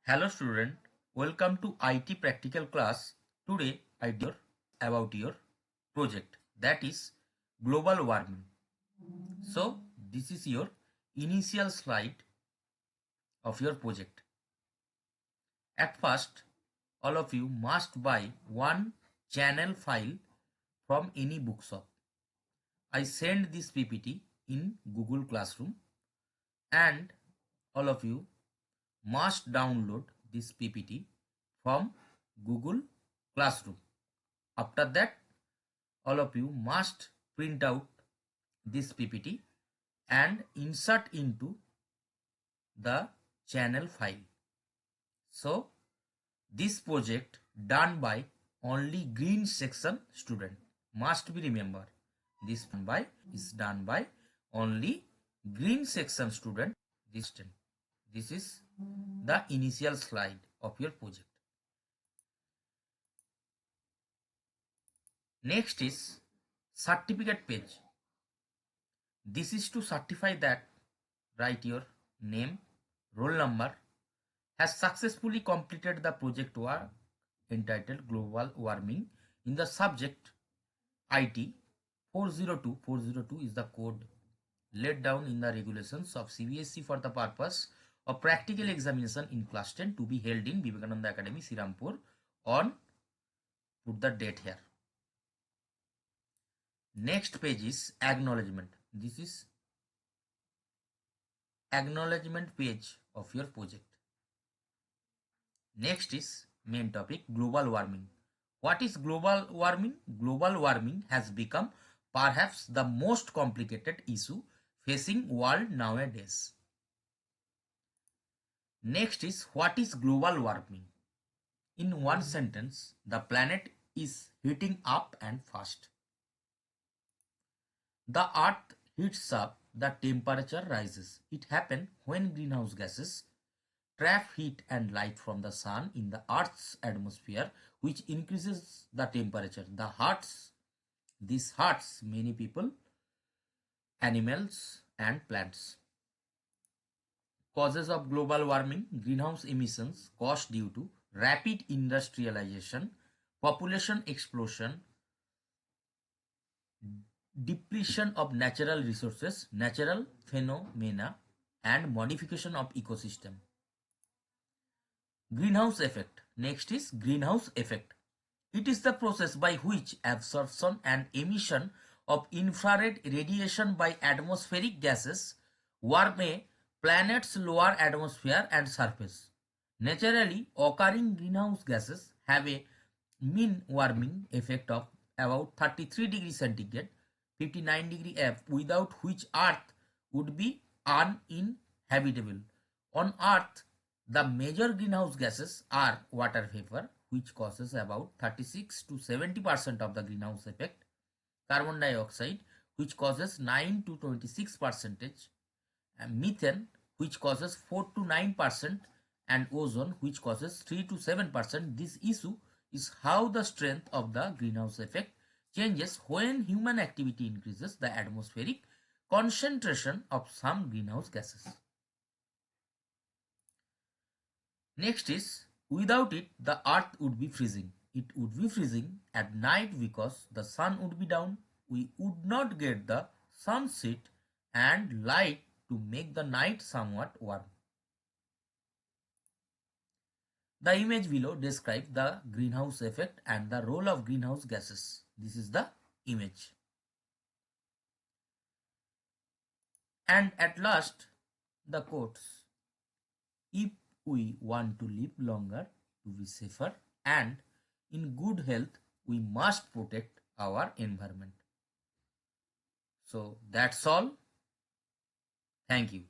Hello student, welcome to IT practical class. Today I talk about your project, that is global warming. So this is your initial slide of your project. At first, all of you must buy one channel file from any bookshop. I send this PPT in Google Classroom and all of you must download this PPT from Google Classroom. After that, all of you must print out this PPT and insert into the channel file. So, this project done by only green section student must be remembered. This is done by only green section student. This is the initial slide of your project. Next is certificate page. This is to certify that write your name, roll number, has successfully completed the project work entitled Global Warming in the Subject-I.T 402. 402 is the code laid down in the regulations of Cbse for the purpose of practical examination in class 10 to be held in Vivekananda Academy, Srirampur on, put the date here. Next page is acknowledgement. This is acknowledgement page of your project. Next is main topic, global warming. What is global warming? Global warming has become perhaps the most complicated issue facing world nowadays. Next is what is global warming? In one sentence, the planet is heating up and fast. The earth heats up, the temperature rises. It happens when greenhouse gases trap heat and light from the sun in the earth's atmosphere, which increases the temperature. This hurts many people, animals and plants. Causes of global warming: greenhouse emissions caused due to rapid industrialization, population explosion, depletion of natural resources, natural phenomena, and modification of ecosystem. Greenhouse effect. Next is greenhouse effect. It is the process by which absorption and emission of infrared radiation by atmospheric gases warm a planet's lower atmosphere and surface. Naturally occurring greenhouse gases have a mean warming effect of about 33 degrees centigrade, 59 degree F, without which Earth would be uninhabitable. On Earth, the major greenhouse gases are water vapor, which causes about 36 to 70% of the greenhouse effect, carbon dioxide, which causes 9 to 26%, and methane, which causes 4 to 9%, and ozone, which causes 3 to 7%. This issue is how the strength of the greenhouse effect changes when human activity increases the atmospheric concentration of some greenhouse gases. Next is, without it, the earth would be freezing. It would be freezing at night because the sun would be down. We would not get the sunset and light to make the night somewhat warm. The image below describes the greenhouse effect and the role of greenhouse gases. This is the image. And at last, the quotes. If we want to live longer, to be safer and in good health, we must protect our environment. So that's all. Thank you.